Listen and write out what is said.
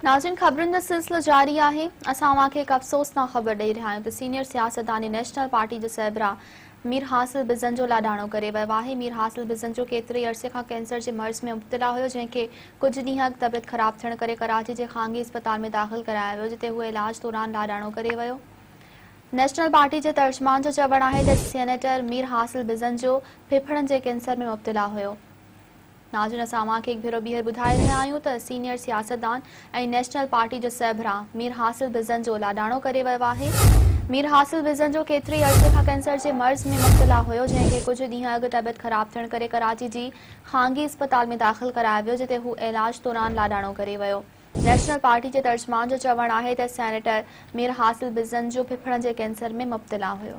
नाज़रीन, ख़बरुनि जो सिलसिलो जारी आहे। असां तव्हांखे हिकु अफ़सोसनाक ख़बर ॾेई रहिया आहियूं त सीनियर सियासतदानी नेशनल पार्टी जो सरबराह मीर हासिल बिज़न जो लाॾाणो करे वियो आहे। मीर हासिल बिज़न जो केतिरे ई अरसे खां कैंसर जे मर्ज़ में मुब्तला हुयो, जंहिंखे कुझु ॾींहं अॻु तबियत ख़राब थियण करे कराची जे ख़ानगी अस्पताल में दाख़िल करायो वियो, जिते हू इलाज दौरान लाॾाणो करे वियो। नेशनल पार्टी जे तर्जुमान जो चवणु आहे त सेनेटर मीर हासिल बिज़न जो फेफड़नि जे कैंसर में मुब्तला हुयो। नाज़रीन, असां तव्हांखे हिकु भेरो ॿीहर ॿुधाए रहिया आहियूं त सीनियर सियासतदान ऐं नेशनल पार्टी जो सरबराह मीर हासिल बिज़न जो लाॾाणो करे वियो आहे। मीर हासिल बिज़न जो केतिरे ई अरसे खां कैंसर जे मर्ज़ में मुब्तला हुयो, जंहिंखे कुझु ॾींहं अॻु तबियत ख़राब थियण करे कराची जी ख़ानगी अस्पताल में दाख़िल करायो वियो, जिते हू इलाज दौरान लाॾाणो करे वियो। नेशनल पार्टी जे तर्जुमान जो चवणु आहे त सेनेटर मीर हासिल बिज़न जो फेफड़नि जे कैंसर में मुब्तला हुयो।